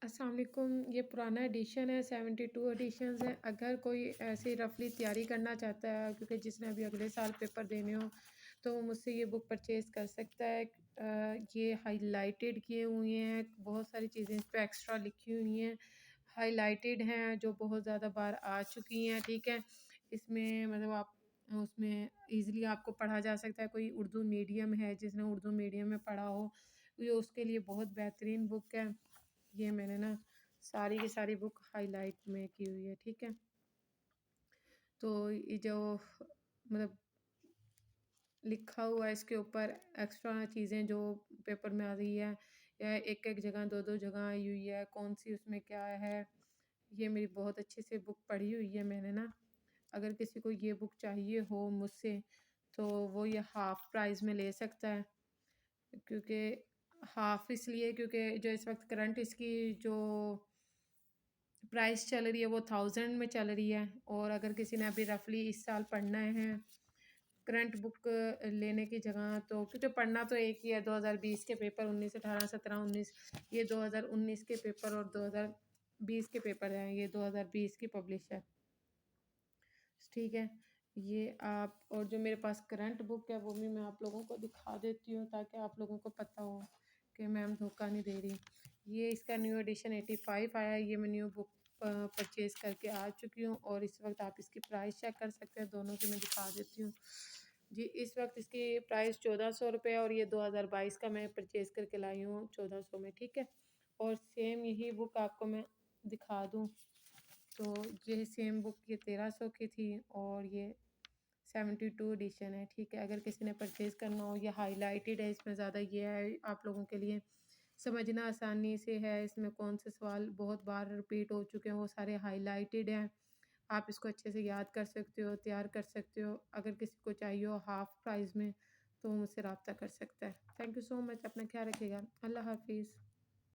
अस्सलाम वालेकुम। ये पुराना एडिशन है, 72 एडिशंस है। अगर कोई ऐसे रफली तैयारी करना चाहता है क्योंकि जिसने अभी अगले साल पेपर देने हो तो वो मुझसे ये बुक परचेज़ कर सकता है। ये हाइलाइटेड किए हुए हैं, बहुत सारी चीज़ें इस पे एक्स्ट्रा लिखी हुई हैं, हाइलाइटेड हैं जो बहुत ज़्यादा बार आ चुकी हैं, ठीक है। इसमें मतलब आप उसमें ईज़िली आपको पढ़ा जा सकता है। कोई उर्दू मीडियम है, जिसने उर्दू मीडियम में पढ़ा हो, ये उसके लिए बहुत बेहतरीन बुक है। ये मैंने ना सारी की सारी बुक हाइलाइट में की हुई है, ठीक है। तो ये जो मतलब लिखा हुआ है इसके ऊपर एक्स्ट्रा चीज़ें जो पेपर में आ रही है या एक-एक जगह 2-2 जगह आई हुई है, कौन-सी उसमें क्या है, ये मेरी बहुत अच्छे से बुक पढ़ी हुई है मैंने ना। अगर किसी को ये बुक चाहिए हो मुझसे, तो वो ये हाफ़ प्राइस में ले सकता है। क्योंकि हाफ़ इसलिए क्योंकि जो इस वक़्त करंट इसकी जो प्राइस चल रही है वो 1000 में चल रही है। और अगर किसी ने अभी रफली इस साल पढ़ना है करंट बुक लेने की जगह, तो क्योंकि पढ़ना तो एक ही है, 2020 के पेपर 19 18 17 19, ये 2019 के पेपर और 2020 के पेपर हैं, ये 2020 की पब्लिश है, ठीक है। ये आप और जो मेरे पास करंट बुक है वो भी मैं आप लोगों को दिखा देती हूँ ताकि आप लोगों को पता हो कि मैम धोखा नहीं दे रही। ये इसका न्यू एडिशन 85 आया है, ये मैं न्यू बुक परचेज़ करके आ चुकी हूँ और इस वक्त आप इसकी प्राइस चेक कर सकते हैं, दोनों की मैं दिखा देती हूँ। जी, इस वक्त इसकी प्राइस 1400 रुपये है और ये 2022 का मैं परचेज़ करके लाई हूँ 1400 में, ठीक है। और सेम यही बुक आपको मैं दिखा दूँ तो ये सेम बुक ये 1300 की थी और ये 72 एडिशन है, ठीक है। अगर किसी ने परचेज़ करना हो, ये हाइलाइटेड है, इसमें ज़्यादा ये है आप लोगों के लिए समझना आसानी से है। इसमें कौन से सवाल बहुत बार रिपीट हो चुके हैं वो सारे हाइलाइटेड हैं। आप इसको अच्छे से याद कर सकते हो, तैयार कर सकते हो। अगर किसी को चाहिए हो हाफ़ प्राइस में तो वो मुझसे रब्ता कर सकता है। थैंक यू सो मच, अपना ख्याल रखिएगा। अल्लाह हाफ़िज़।